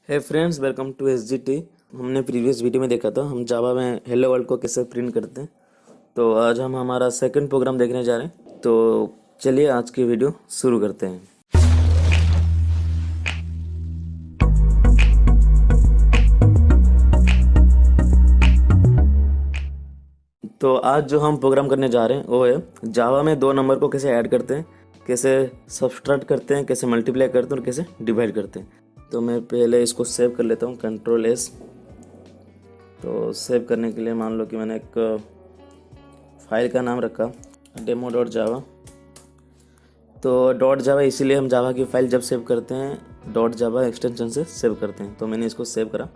Hey friends, welcome to SGT. हमने previous video में देखा था हम जावा में हेलो वर्ल्ड को कैसे प्रिंट करते हैं। तो आज हम हमारा सेकंड प्रोग्राम देखने जा रहे हैं। तो चलिए आज की वीडियो शुरू करते हैं। तो आज जो हम प्रोग्राम करने जा रहे हैं वो है जावा में दो नंबर को कैसे ऐड करते हैं, कैसे सब्सट्रैक्ट करते हैं, कैसे मल्टीप्लाई करते हैं और कैसे डिवाइड करते हैं। तो मैं पहले इसको सेव कर लेता हूँ, Ctrl+S। तो सेव करने के लिए मान लो कि मैंने एक फाइल का नाम रखा demo.java। तो .java इसीलिए हम जावा की फ़ाइल जब सेव करते हैं .java एक्सटेंशन से सेव करते हैं। तो मैंने इसको सेव करा,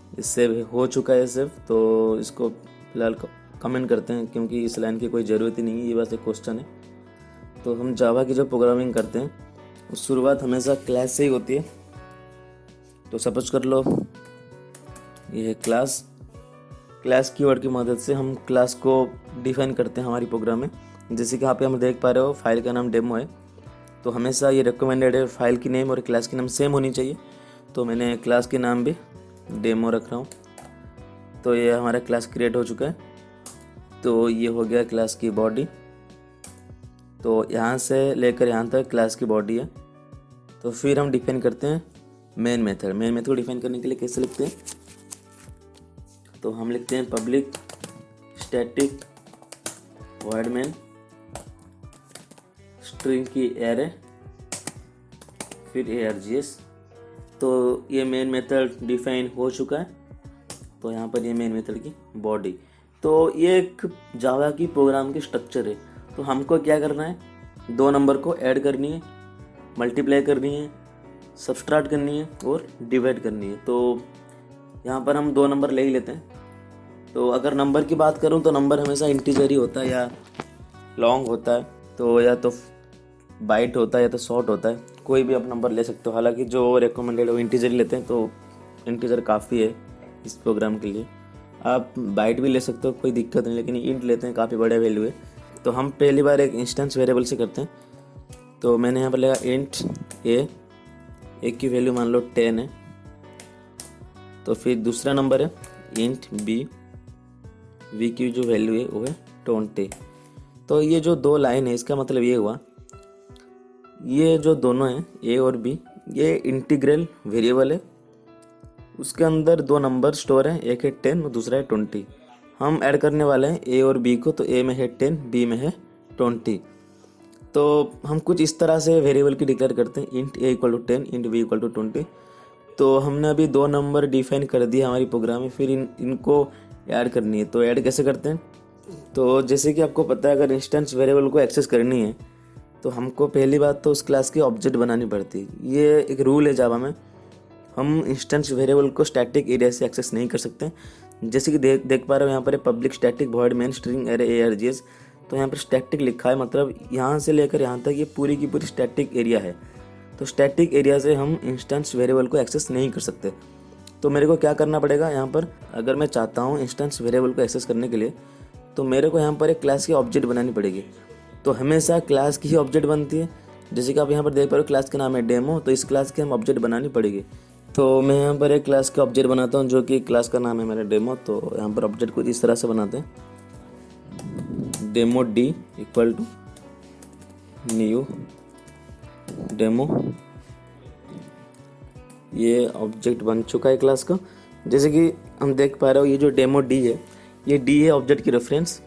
ये सेव हो चुका है सेव। तो इसको फिलहाल कमेंट करते हैं क्योंकि इस लाइन की कोई ज़रूरत ही नहीं है, ये बस एक क्वेश्चन है। तो हम जावा की जो प्रोग्रामिंग करते हैं उस शुरुआत हमेशा क्लास से ही होती है। तो सपोज कर लो ये है क्लास कीवर्ड की मदद से हम क्लास को डिफाइन करते हैं हमारी प्रोग्राम में। जैसे कि यहाँ पे हम देख पा रहे हो फाइल का नाम डेमो है। तो हमेशा ये रिकमेंडेड है फाइल की नेम और क्लास की नाम सेम होनी चाहिए। तो मैंने क्लास के नाम भी डेमो रख रहा हूँ। तो ये हमारा क्लास क्रिएट हो चुका है। तो ये हो गया क्लास की बॉडी। तो यहाँ से लेकर यहाँ तक क्लास की बॉडी है। तो फिर हम डिफाइन करते हैं मेन मेथड को डिफाइन करने के लिए कैसे लिखते हैं, तो हम लिखते हैं public static void main string की एरे फिर args। तो ये मेन मेथड डिफाइन हो चुका है। तो यहाँ पर ये मेन मेथड की बॉडी। तो ये एक जावा की प्रोग्राम की स्ट्रक्चर है। तो हमको क्या करना है, दो नंबर को ऐड करनी है, मल्टीप्लाई करनी है, सब्सट्रैक्ट करनी है और डिवाइड करनी है। तो यहाँ पर हम दो नंबर ले ही लेते हैं। तो अगर नंबर की बात करूँ तो नंबर हमेशा इंटीजर ही होता है या लॉन्ग होता है, तो या तो बाइट होता है या तो शॉर्ट होता है। कोई भी आप नंबर ले सकते हो। हालांकि जो रिकमेंडेड है वो इंटीजर ही लेते हैं। तो इंटीजर काफ़ी है इस प्रोग्राम के लिए। आप बाइट भी ले सकते हो, कोई दिक्कत नहीं, लेकिन इंट लेते हैं, काफ़ी बड़ा वैल्यू है। तो हम पहली बार एक इंस्टेंस वेरिएबल से करते हैं। तो मैंने यहाँ पर लिखा इंट ए की वैल्यू मान लो 10 है। तो फिर दूसरा नंबर है इंट बी की जो वैल्यू है वो है 20। तो ये जो दो लाइन है इसका मतलब ये हुआ, ये जो दोनों हैं ए और बी ये इंटीग्रल वेरिएबल है। उसके अंदर दो नंबर स्टोर हैं, एक है 10 और दूसरा है 20। हम ऐड करने वाले हैं ए और बी को। तो ए में है 10, बी में है 20। तो हम कुछ इस तरह से वेरिएबल की डिक्लेयर करते हैं, int a equal to 10, int b equal to 20। तो हमने अभी दो नंबर डिफाइन कर दिया हमारी प्रोग्राम में। फिर इनको ऐड करनी है। तो ऐड कैसे करते हैं, तो जैसे कि आपको पता है अगर इंस्टेंस वेरिएबल को एक्सेस करनी है तो हमको पहली बात तो उस क्लास की ऑब्जेक्ट बनानी पड़ती है। ये एक रूल है जावा में, हम इंस्टेंस वेरिएबल को स्टैटिक एरिया से एक्सेस नहीं कर सकते। जैसे कि देख पा रहे हो यहाँ पर public static void main string array args। तो यहाँ पर स्टैटिक लिखा है, मतलब यहाँ से लेकर यहाँ तक ये पूरी की पूरी स्टैटिक एरिया है। तो स्टैटिक एरिया से हम इंस्टेंस वेरिएबल को एक्सेस नहीं कर सकते। तो मेरे को क्या करना पड़ेगा यहाँ पर, अगर मैं चाहता हूँ इंस्टेंस वेरिएबल को एक्सेस करने के लिए तो मेरे को यहाँ पर एक क्लास की ऑब्जेक्ट बनानी पड़ेगी। तो हमेशा क्लास की ही ऑब्जेक्ट बनती है। जैसे कि आप यहाँ पर देख पा रहे हो क्लास का नाम है डेमो। तो इस क्लास की हम ऑब्जेक्ट बनानी पड़ेगी। तो मैं यहाँ पर एक क्लास का ऑब्जेक्ट बनाता हूँ जो कि क्लास का नाम है मेरा डेमो। तो यहाँ पर ऑब्जेक्ट कुछ इस तरह से बनाते हैं, demo d equal to new demo. ये ऑब्जेक्ट बन चुका है क्लास का। जैसे कि हम देख पा रहे हो ये जो डेमो डी है, ये डी है ऑब्जेक्ट की रेफरेंस।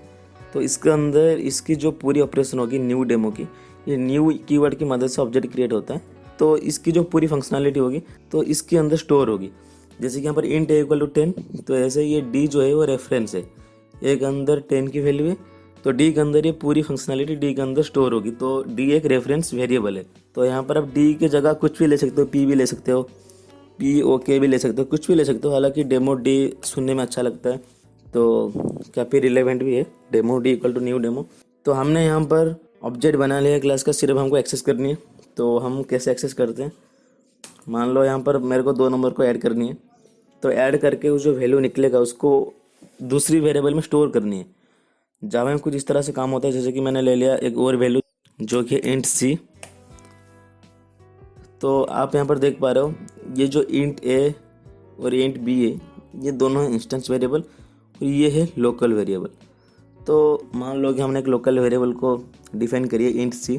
तो इसके अंदर इसकी जो पूरी ऑपरेशन होगी न्यू डेमो की, ये न्यू कीवर्ड की मदद से ऑब्जेक्ट क्रिएट होता है। तो इसकी जो पूरी फंक्शनैलिटी होगी तो इसके अंदर स्टोर होगी। जैसे कि यहाँ पर इंट ए इक्वल टू 10, तो ऐसे ये डी जो है वो रेफरेंस है, एक अंदर 10 की वैल्यू है। तो डी के अंदर ये पूरी फंक्शनैलिटी डी के अंदर स्टोर होगी। तो डी एक रेफरेंस वेरिएबल है। तो यहाँ पर आप डी की जगह कुछ भी ले सकते हो, पी भी ले सकते हो, पी ओके भी ले सकते हो, कुछ भी ले सकते हो। हालांकि डेमो डी सुनने में अच्छा लगता है तो काफ़ी रिलेवेंट भी है, demo d equal to new demo. तो हमने यहाँ पर ऑब्जेक्ट बना लिया क्लास का, सिर्फ हमको एक्सेस करनी है। तो हम कैसे एक्सेस करते हैं, मान लो यहाँ पर मेरे को दो नंबर को ऐड करनी है। तो ऐड करके वो जो वैल्यू निकलेगा उसको दूसरी वेरिएबल में स्टोर करनी है। जावा में कुछ इस तरह से काम होता है। जैसे कि मैंने ले लिया एक और वैल्यू जो कि इंट सी। तो आप यहाँ पर देख पा रहे हो ये जो इंट ए और इंट बी है ये दोनों हैं इंस्टेंस वेरिएबल और ये है लोकल वेरिएबल। तो मान लो कि हमने एक लोकल वेरिएबल को डिफाइन करिए इंट सी,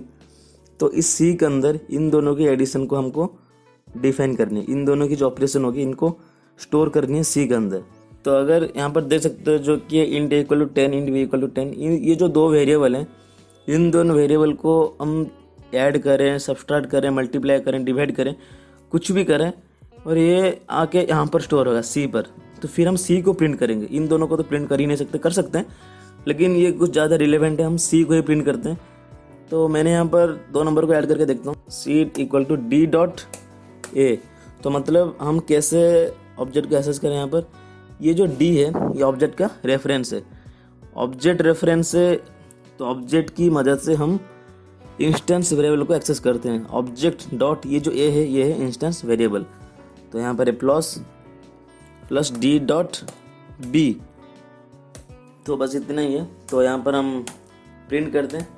तो इस सी के अंदर इन दोनों की एडिशन को हमको डिफाइन करनी है, इन दोनों की जो ऑपरेशन होगी इनको स्टोर करनी है सी के अंदर। तो अगर यहाँ पर देख सकते हो जो कि int a equal to 10 int b equal to 10, ये जो दो वेरिएबल हैं इन दोनों वेरिएबल को हम ऐड करें, सब्सट्रैक्ट करें, मल्टीप्लाई करें, डिवाइड करें, कुछ भी करें और ये आके यहाँ पर स्टोर होगा सी पर। तो फिर हम सी को प्रिंट करेंगे, इन दोनों को तो प्रिंट कर ही नहीं सकते, कर सकते हैं लेकिन ये कुछ ज़्यादा रिलेवेंट है, हम सी को ही प्रिंट करते हैं। तो मैंने यहाँ पर 2 नंबर को ऐड करके देखता हूँ, C equal to D dot A. तो मतलब हम कैसे ऑब्जेक्ट को एक्सेस करें, यहाँ पर ये जो डी है ये ऑब्जेक्ट का रेफरेंस है, ऑब्जेक्ट रेफरेंस है। तो ऑब्जेक्ट की मदद से हम इंस्टेंस वेरिएबल को एक्सेस करते हैं। ऑब्जेक्ट डॉट ये जो ए है ये है इंस्टेंस वेरिएबल। तो यहाँ पर है प्लस डी डॉट बी। तो बस इतना ही है। तो यहाँ पर हम प्रिंट करते हैं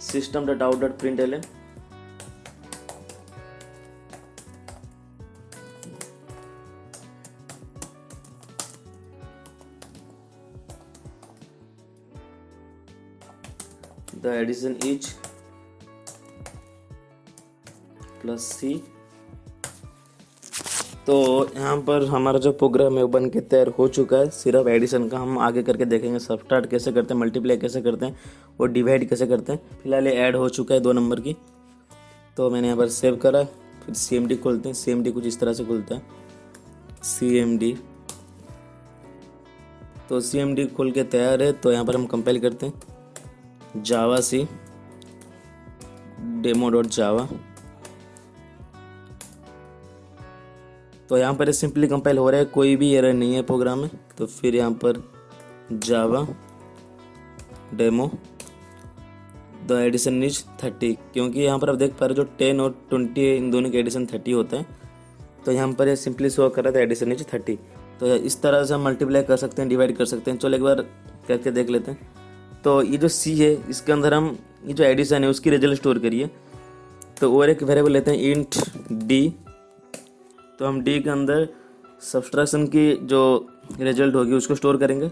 system dot out dot print L N. The addition is plus C. तो यहाँ पर हमारा जो प्रोग्राम है वो बन के तैयार हो चुका है। सिर्फ एडिशन का हम आगे करके देखेंगे, सब्सट्रैक्ट कैसे करते हैं, मल्टीप्लाई कैसे करते हैं और डिवाइड कैसे करते हैं। फिलहाल ये ऐड हो चुका है 2 नंबर की। तो मैंने यहाँ पर सेव करा, फिर CMD खोलते हैं। CMD कुछ इस तरह से खुलता है, CMD। तो CMD खोल के तैयार है। तो यहाँ पर हम कंपाइल करते हैं जावा सी डेमो डॉट जावा। तो यहाँ पर सिंपली कंपाइल हो रहा है, कोई भी एरर नहीं है प्रोग्राम में। तो फिर यहाँ पर जावा डेमो द एडिशन इज 30, क्योंकि यहाँ पर आप देख पा रहे हो जो 10 और 20 है इन दोनों के एडिशन 30 होता है। तो यहाँ पर सिंपली शो कर रहा था एडिशन इज 30। तो इस तरह से हम मल्टीप्लाई कर सकते हैं, डिवाइड कर सकते हैं। चलो एक बार करके देख लेते हैं। तो ये जो सी है इसके अंदर हम ये जो एडिशन है उसकी रिजल्ट स्टोर करिए। तो और एक वेरिएबल लेते हैं इंट डी। तो हम डी के अंदर सब्सट्रैक्शन की जो रिजल्ट होगी उसको स्टोर करेंगे,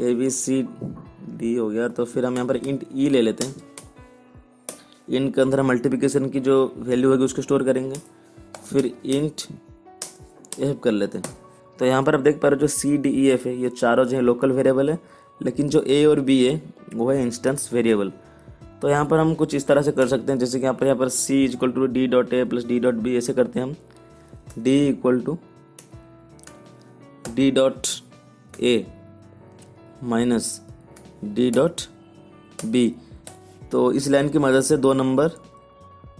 ABCD हो गया। तो फिर हम यहाँ पर इंट ई ले लेते हैं। इंट के अंदर हम मल्टीप्लिकेशन की जो वैल्यू होगी उसको स्टोर करेंगे, फिर इंट एफ कर लेते हैं। तो यहाँ पर आप देख पा रहे हो जो CDEF है ये चारों जो है लोकल वेरिएबल है, लेकिन जो A और B है वो है इंस्टेंस वेरिएबल। तो यहाँ पर हम कुछ इस तरह से कर सकते हैं, जैसे कि यहाँ पर C equal to D dot a plus d dot b ऐसे करते हैं हम। D equal to D dot a minus d dot b. तो इस लाइन की मदद से 2 नंबर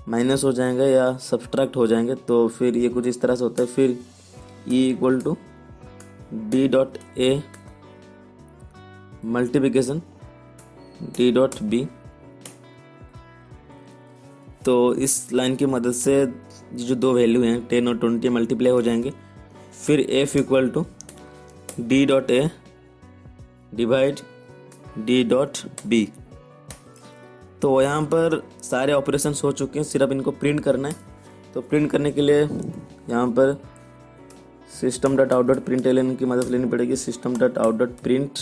माइनस हो जाएंगे या सब्सट्रैक्ट हो जाएंगे। तो फिर ये कुछ इस तरह से होता है। फिर E equal to D dot a multiplication d dot b. तो इस लाइन की मदद से जो 2 वैल्यू हैं 10 और 20 मल्टीप्लाई हो जाएंगे। फिर F equal to D dot a divide d dot b. तो यहाँ पर सारे ऑपरेशंस हो चुके हैं, सिर्फ इनको प्रिंट करना है। तो प्रिंट करने के लिए यहाँ पर system dot out dot print L n की मदद लेनी पड़ेगी। System dot out dot print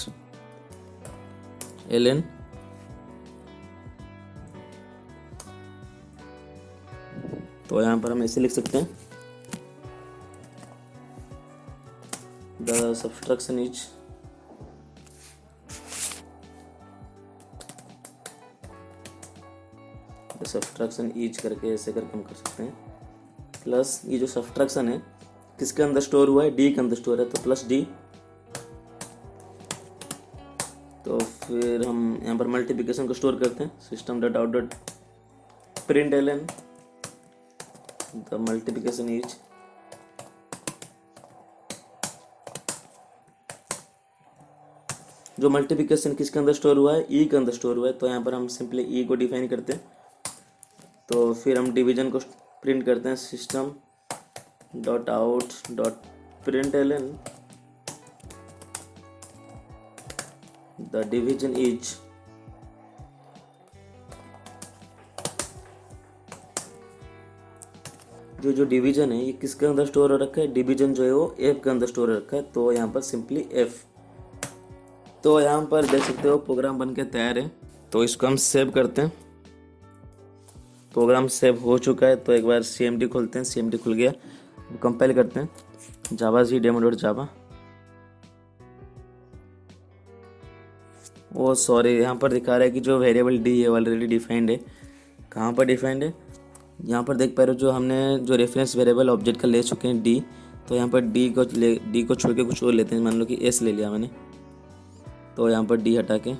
L n. तो यहाँ पर हम ऐसे लिख सकते हैं the subtraction is subtraction is करके ऐसे करके हम कर सकते हैं। प्लस ये जो सब्सट्रैक्शन है किसके अंदर स्टोर हुआ है, डी के अंदर स्टोर है, तो प्लस डी। तो फिर हम यहाँ पर मल्टीप्लिकेशन को स्टोर करते हैं। System dot out dot print L n the multiplication is जो मल्टीप्लिकेशन किसके अंदर स्टोर हुआ है, ई के अंदर स्टोर हुआ है। तो यहाँ पर हम सिंपली ई को डिफाइन करते हैं। तो फिर हम डिवीजन को प्रिंट करते हैं। System dot out dot print L n the division is जो डिवीजन है ये किसके अंदर स्टोर हो रखा है, डिवीजन जो है वो एफ के अंदर स्टोर हो रखा है, तो यहाँ पर सिंपली एफ। तो यहाँ पर देख सकते हो प्रोग्राम बन के तैयार है। तो इसको हम सेव करते हैं। प्रोग्राम सेव हो चुका है। तो एक बार CMD खोलते हैं। CMD खुल गया। कंपाइल करते हैं जावा सी डेमो डॉट जावा। ओ सॉरी, यहाँ पर दिखा रहा है कि जो वेरिएबल डी है ऑलरेडी डिफाइंड है। कहाँ पर डिफाइंड है, यहाँ पर देख पा रहे हो, जो हमने जो रेफरेंस वेरिएबल ऑब्जेक्ट का ले चुके हैं डी। तो यहाँ पर डी को छोड़ के कुछ और लेते हैं। मान लो कि एस ले लिया मैंने, तो यहाँ पर डी हटा के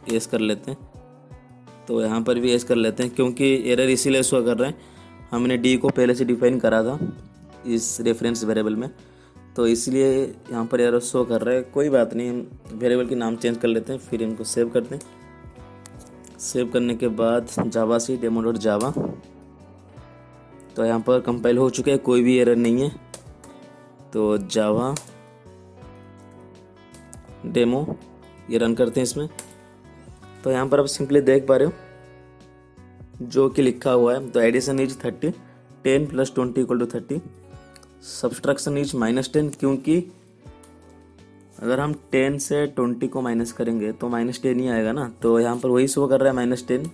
एस कर लेते हैं। तो यहाँ पर भी एस कर लेते हैं, क्योंकि एरर इसीलिए शो कर रहे हैं, हमने डी को पहले से डिफाइन करा था इस रेफरेंस वेरिएबल में, तो इसलिए यहाँ पर एरर शो कर रहा है। कोई बात नहीं, हम वेरिएबल के नाम चेंज कर लेते हैं, फिर इनको सेव करते हैं। सेव करने के बाद जावा सी डेमो डॉट जावा। तो यहाँ पर कंपाइल हो चुके हैं, कोई भी एरर नहीं है। तो जावा डेमो ये रन करते हैं इसमें। तो यहाँ पर आप सिंपली देख पा रहे हो जो कि लिखा हुआ है। तो एडिशन इज 30, 10 + 20 = 30, सब्सट्रैक्शन इज -10, क्योंकि अगर हम 10 से 20 को माइनस करेंगे तो -10 ही आएगा ना। तो यहाँ पर वही शो कर रहा है -10।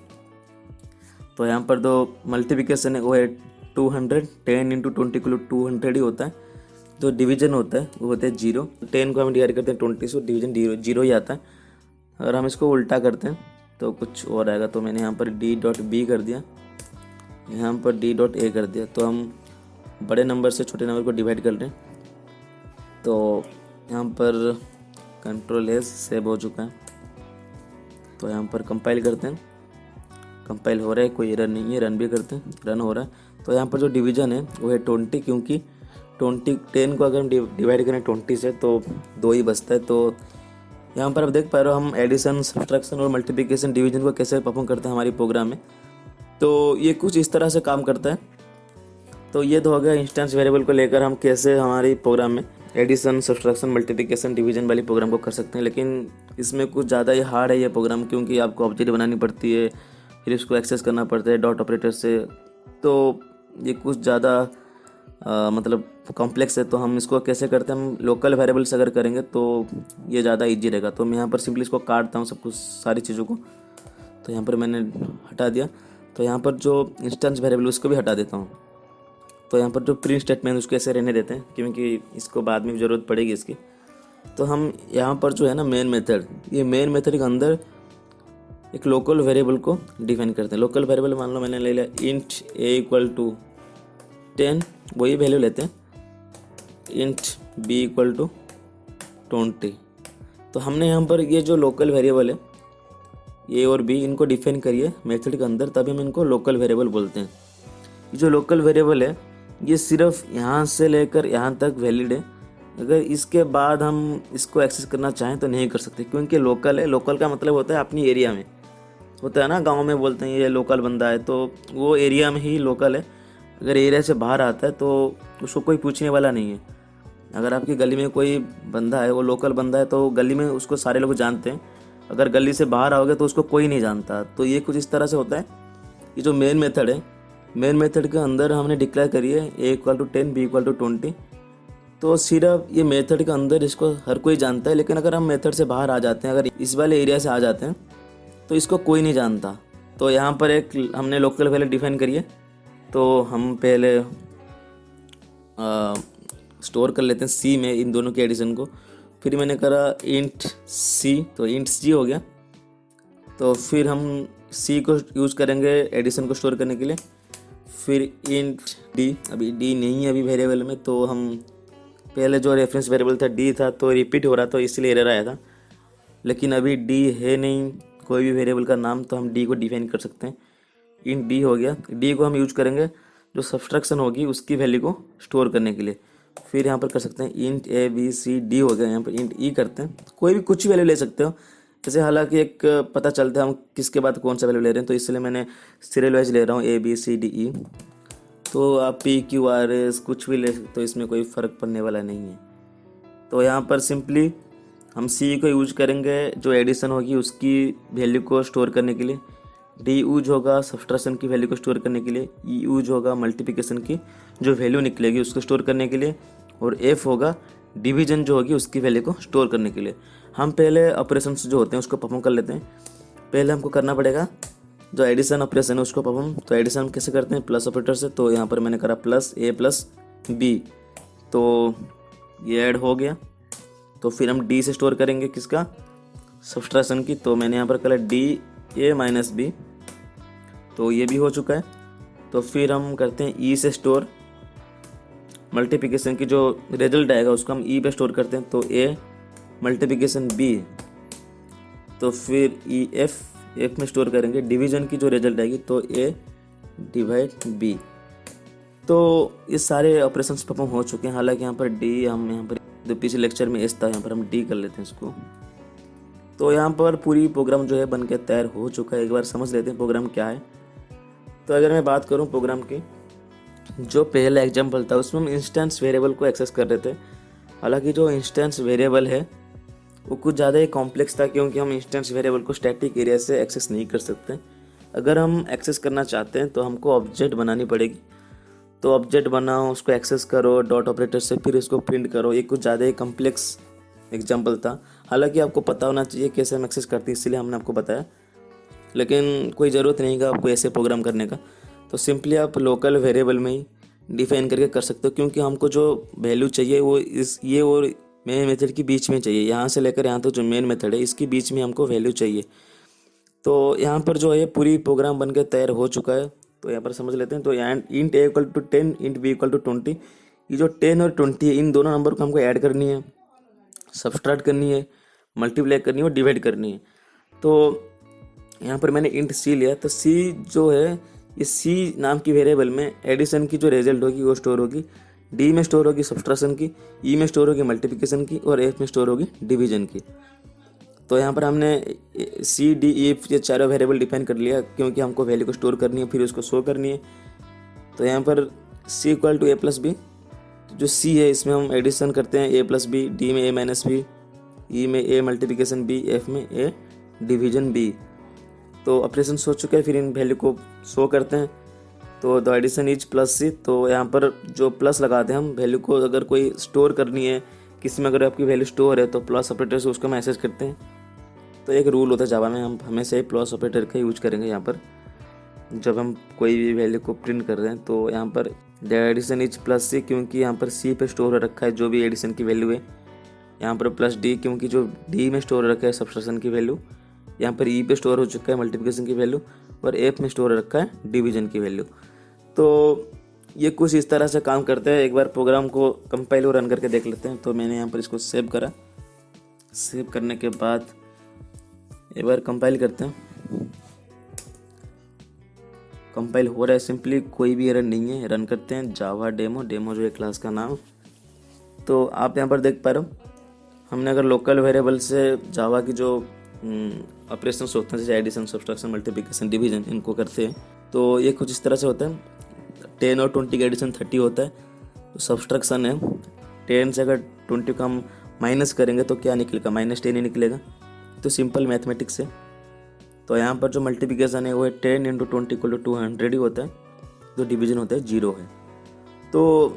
तो यहाँ पर जो मल्टीप्लिकेशन है वो है 200, 10 × 20 = 200 ही होता है। जो डिवीजन होता है वो होता है 0। 10 को हम डिवाइड करते हैं 20 से, डिवीजन 0 ही आता है। अगर हम इसको उल्टा करते हैं तो कुछ और आएगा। तो मैंने यहाँ पर D.B कर दिया, यहाँ पर D.A कर दिया। तो हम बड़े नंबर से छोटे नंबर को डिवाइड कर रहे हैं। तो यहाँ पर Ctrl+S सेव हो चुका है। तो यहाँ पर कंपाइल करते हैं। कंपाइल हो रहा है, कोई एरर नहीं है। रन भी करते हैं, रन हो रहा है। तो यहाँ पर जो डिवीजन है वो है 20, क्योंकि 10 को अगर हम डिवाइड करें 20 से तो 2 ही बचता है। तो यहाँ पर आप देख पा रहे हो हम एडिशन, सब्सट्रैक्शन और मल्टीप्लिकेशन, डिवीजन को कैसे परफॉर्म करते हैं हमारी प्रोग्राम में। तो ये कुछ इस तरह से काम करता है। तो ये तो हो गया इंस्टेंस वेरिएबल को लेकर हम कैसे हमारी प्रोग्राम में एडिशन, सब्सट्रैक्शन, मल्टीप्लिकेशन, डिवीजन वाली प्रोग्राम को कर सकते हैं। लेकिन इसमें कुछ ज़्यादा ही हार्ड है ये प्रोग्राम, क्योंकि आपको ऑब्जेक्ट बनानी पड़ती है, फिर इसको एक्सेस करना पड़ता है डॉट ऑपरेटर से। तो ये कुछ ज़्यादा मतलब कॉम्प्लेक्स है। तो हम इसको कैसे करते हैं, हम लोकल वेरिएबल्स अगर करेंगे तो ये ज़्यादा इजी रहेगा। तो मैं यहाँ पर सिंपली इसको काटता हूँ सब कुछ, सारी चीज़ों को। तो यहाँ पर मैंने हटा दिया। तो यहाँ पर जो इंस्टेंस वेरिएबल उसको भी हटा देता हूँ। तो यहाँ पर जो प्रिंट स्टेटमेंट उसको ऐसे रहने देते हैं, क्योंकि इसको बाद में भी ज़रूरत पड़ेगी इसकी। तो हम यहाँ पर जो है ना मेन मेथड, ये मेन मेथड के अंदर एक लोकल वेरिएबल को डिफाइन करते हैं। लोकल वेरिएबल मान लो मैंने ले लिया इंट a = 10, वही वैल्यू लेते हैं। Int b = 20। तो हमने यहाँ पर ये जो लोकल वेरिएबल है a और b, इनको डिफाइन करिए मेथड के अंदर, तभी हम इनको लोकल वेरिएबल बोलते हैं। ये जो लोकल वेरिएबल है ये सिर्फ यहाँ से लेकर यहाँ तक वैलिड है। अगर इसके बाद हम इसको एक्सेस करना चाहें तो नहीं कर सकते, क्योंकि लोकल है। लोकल का मतलब होता है अपनी एरिया में, होता है ना, गांव में बोलते हैं ये लोकल बंदा है, तो वो एरिया में ही लोकल है। अगर एरिया से बाहर आता है तो उसको कोई पूछने वाला नहीं है। अगर आपकी गली में कोई बंदा है, वो लोकल बंदा है, तो गली में उसको सारे लोग जानते हैं। अगर गली से बाहर आओगे तो उसको कोई नहीं जानता। तो ये कुछ इस तरह से होता है। ये जो मेन मेथड है, मेन मेथड के अंदर हमने डिक्लेयर करी है a = 10, b = 20। तो सिर्फ ये मेथड के अंदर इसको हर कोई जानता है। लेकिन अगर हम मेथड से बाहर आ जाते हैं, अगर इस वाले एरिया से आ जाते हैं, तो इसको कोई नहीं जानता। तो यहाँ पर एक हमने लोकल वैल्यू डिफाइन करी है। तो हम पहले स्टोर कर लेते हैं सी में इन दोनों के एडिशन को। फिर मैंने करा इंट सी, तो इंट सी हो गया। तो फिर हम सी को यूज़ करेंगे एडिशन को स्टोर करने के लिए। फिर इंट डी, अभी डी नहीं है अभी वेरिएबल में, तो हम पहले जो रेफरेंस वेरिएबल था डी था, तो रिपीट हो रहा था, इसलिए एरर आया था। लेकिन अभी डी है नहीं कोई भी वेरिएबल का नाम, तो हम डी को डिफाइन कर सकते हैं। इंट डी हो गया। डी को हम यूज करेंगे जो सब्सट्रैक्शन होगी उसकी वैल्यू को स्टोर करने के लिए। फिर यहाँ पर कर सकते हैं int a b c d हो गया। यहाँ पर इंट ई करते हैं, कोई भी कुछ वैल्यू ले सकते हो। जैसे हालांकि एक पता चलता है हम किसके बाद कौन सा वैल्यू ले रहे हैं, तो इसलिए मैंने सीरियल वाइज ले रहा हूँ ए बी सी डी ई। तो आप पी क्यू आर एस कुछ भी ले सकते हो, इसमें कोई फ़र्क पड़ने वाला नहीं है। तो यहाँ पर सिंपली हम सी को यूज करेंगे जो एडिशन होगी उसकी वैल्यू को स्टोर करने के लिए। डी यूज होगा सब्ट्रैक्शन की वैल्यू को स्टोर करने के लिए, ई यूज होगा मल्टीप्लिकेशन की जो वैल्यू निकलेगी उसको स्टोर करने के लिए, और एफ होगा डिवीजन जो होगी उसकी वैल्यू को स्टोर करने के लिए। हम पहले ऑपरेशंस जो होते हैं उसको परफॉर्म कर लेते हैं। पहले हमको करना पड़ेगा जो एडिशन ऑपरेशन है उसको परफॉर्म। तो एडिशन हम कैसे करते हैं, प्लस ऑपरेटर से। तो यहाँ पर मैंने करा प्लस ए प्लस बी, तो ये ऐड हो गया। तो फिर हम डी से स्टोर करेंगे किसका, सब्ट्रैक्शन की। तो मैंने यहाँ पर करा डी ए माइनस बी, तो ये भी हो चुका है। तो फिर हम करते हैं ई से स्टोर मल्टीप्लिकेशन की जो रिजल्ट आएगा उसको हम ई पे स्टोर करते हैं। तो ए मल्टीप्लिकेशन बी, तो फिर ई एफ में स्टोर करेंगे डिवीजन की जो रिजल्ट आएगी, तो ए डिवाइड बी। तो ये सारे ऑपरेशंस परफॉर्म हो चुके हैं। हालांकि यहाँ पर डी, हम यहाँ पर जो पिछले लेक्चर में एस था यहाँ पर हम डी कर लेते हैं इसको। तो यहाँ पर पूरी प्रोग्राम जो है बन के तैयार हो चुका है। एक बार समझ लेते हैं प्रोग्राम क्या है। तो अगर मैं बात करूँ प्रोग्राम की, जो पहला एग्जाम्पल था उसमें हम इंस्टेंस वेरिएबल को एक्सेस कर रहे थे। हालांकि जो इंस्टेंस वेरिएबल है वो कुछ ज़्यादा ही कॉम्प्लेक्स था, क्योंकि हम इंस्टेंस वेरिएबल को स्टैटिक एरिया से एक्सेस नहीं कर सकते। अगर हम एक्सेस करना चाहते हैं तो हमको ऑब्जेक्ट बनानी पड़ेगी। तो ऑब्जेक्ट बनाओ, उसको एक्सेस करो डॉट ऑपरेटर से, फिर उसको प्रिंट करो। ये कुछ ज़्यादा ही कॉम्प्लेक्स एग्जाम्पल था। हालांकि आपको पता होना चाहिए कैसे हम एक्सेस करते हैं, इसलिए हमने आपको बताया। लेकिन कोई ज़रूरत नहीं है आपको ऐसे प्रोग्राम करने का। तो सिंपली आप लोकल वेरिएबल में ही डिफाइन करके कर सकते हो, क्योंकि हमको जो वैल्यू चाहिए वो ये और मेन मेथड के बीच में चाहिए। यहाँ से लेकर यहाँ तक जो मेन मेथड है इसके बीच में हमको वैल्यू चाहिए। तो यहाँ पर जो है पूरी प्रोग्राम बनकर तैयार हो चुका है। तो यहाँ पर समझ लेते हैं। तो यहाँ int a equal to 10, int b equal to 20। ये जो 10 और 20 है इन दोनों नंबर को हमको ऐड करनी है, सब्सट्रैक्ट करनी है, मल्टीप्लाई करनी है और डिवाइड करनी है। तो यहाँ पर मैंने इंट सी लिया। तो सी जो है ये सी नाम की वेरिएबल में एडिशन की जो रिजल्ट होगी वो स्टोर होगी, डी में स्टोर होगी सब्ट्रैक्शन की, ई में स्टोर होगी मल्टीप्लिकेशन की, और एफ में स्टोर होगी डिवीजन की। तो यहाँ पर हमने सी डी ई एफ ये चारों वेरिएबल डिफाइन कर लिया, क्योंकि हमको वैल्यू को स्टोर करनी है फिर उसको शो करनी है। तो यहाँ पर C equal to A plus B, जो सी है इसमें हम एडिशन करते हैं ए प्लस बी, डी में ए माइनस बी, ई में ए मल्टीप्लिकेशन बी, एफ में ए डिवीजन बी। तो ऑपरेशन हो चुके हैं, फिर इन वैल्यू को शो करते हैं। तो the addition is plus C. तो यहाँ पर जो प्लस लगाते हैं हम वैल्यू को अगर कोई स्टोर करनी है किसी में, अगर आपकी वैल्यू स्टोर है तो प्लस ऑपरेटर से उसको मैसेज करते हैं। तो एक रूल होता है जावा में, हम हमेशा ही प्लस ऑपरेटर का यूज करेंगे यहाँ पर जब हम कोई भी वैल्यू को प्रिंट कर रहे हैं। तो यहाँ पर द एडिशन इज प्लस सी, क्योंकि यहाँ पर सी पे स्टोर हो रखा है जो भी एडिशन की वैल्यू है। यहाँ पर प्लस डी, क्योंकि जो डी में स्टोर हो रखा है सब्ट्रैक्शन की वैल्यू। यहाँ पर ई पे स्टोर हो चुका है मल्टीप्लिकेशन की वैल्यू, और एफ में स्टोर रखा है डिवीजन की वैल्यू। तो ये कुछ इस तरह से काम करते हैं। एक बार प्रोग्राम को कंपाइल और रन करके देख लेते हैं। तो मैंने यहाँ पर इसको सेव करा। सेव करने के बाद एक बार कंपाइल करते हैं। कंपाइल हो रहा है सिंपली, कोई भी एरर नहीं है। रन करते हैं जावा डेमो, डेमो जो है क्लास का नाम। तो आप यहाँ पर देख पा रहे हो हमने अगर लोकल वेरिएबल से जावा की जो ऑपरेशंस होते हैं जैसे एडिशन सब्ट्रैक्शन मल्टीप्लिकेशन डिवीजन इनको करते हैं। तो ये कुछ इस तरह से होता है। 10 और 20 का एडिशन 30 होता है। तो सब्ट्रैक्शन है 10 से अगर 20 को हम माइनस करेंगे तो क्या निकलेगा, -10 ही निकलेगा। तो सिंपल मैथमेटिक्स है। तो यहाँ पर जो मल्टीप्लिकेशन है वो है 10 इंटू 20 इक्वल टू 200 ही होता है। जो डिवीजन होता है 0 है। तो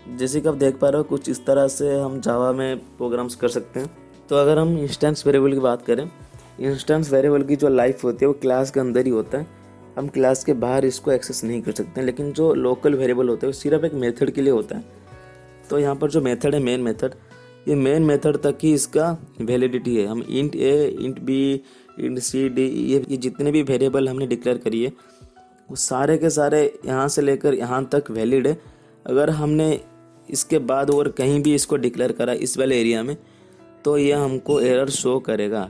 जैसे कि आप देख पा रहे हो कुछ इस तरह से हम जावा में प्रोग्राम्स कर सकते हैं। तो अगर हम इंस्टेंस वेरिएबल की बात करें, इंस्टेंस वेरिएबल की जो लाइफ होती है वो क्लास के अंदर ही होता है। हम क्लास के बाहर इसको एक्सेस नहीं कर सकते हैं। लेकिन जो लोकल वेरिएबल होता है वो सिर्फ एक मेथड के लिए होता है। तो यहाँ पर जो मेथड है मेन मेथड, ये मेन मेथड तक ही इसका वैलिडिटी है। हम इंट ए, इंट बी, इंट सी, डी, ये जितने भी वेरिएबल हमने डिक्लेयर करी है वो सारे के सारे यहाँ से लेकर यहाँ तक वैलिड है। अगर हमने इसके बाद और कहीं भी इसको डिक्लेयर करा इस वाले एरिया में तो ये हमको एरर शो करेगा।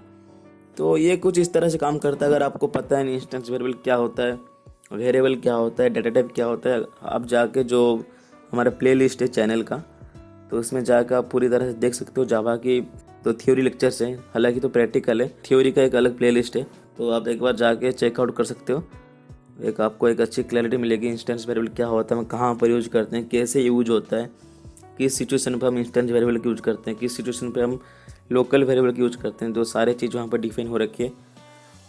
तो ये कुछ इस तरह से काम करता है। अगर आपको पता है इंस्टेंस वेरिएबल क्या होता है, वेरिएबल क्या होता है, डेटा टाइप क्या होता है, आप जाके जो हमारा प्लेलिस्ट है चैनल का तो उसमें जाकर आप पूरी तरह से देख सकते हो जावा की। तो थ्योरी लेक्चर्स हैं, हालांकि तो प्रैक्टिकल है। थ्योरी का एक अलग प्लेलिस्ट है, तो आप एक बार जाके चेकआउट कर सकते हो। आपको एक अच्छी क्लैरिटी मिलेगी इंस्टेंस वेरिएबल क्या होता है, हम कहाँ पर यूज करते हैं, कैसे यूज होता है, किस सिचुएशन पर हम इंस्टेंस वेरिएबल का यूज करते हैं, किस सिचुएशन पर हम लोकल वेरिएबल का यूज करते हैं। तो सारे चीज़ वहाँ पर डिफाइन हो रखी है।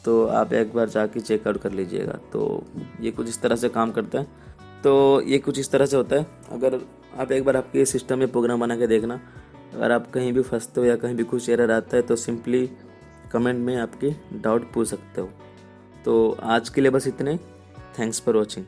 तो आप एक बार जाके चेकआउट कर लीजिएगा। तो ये कुछ इस तरह से काम करता है। तो ये कुछ इस तरह से होता है। अगर आप एक बार आपके सिस्टम में प्रोग्राम बना के देखना, अगर आप कहीं भी फंसते हो या कहीं भी कुछ एरर आता है तो सिंपली कमेंट में आपके डाउट पूछ सकते हो। तो आज के लिए बस इतने। Thanks for watching.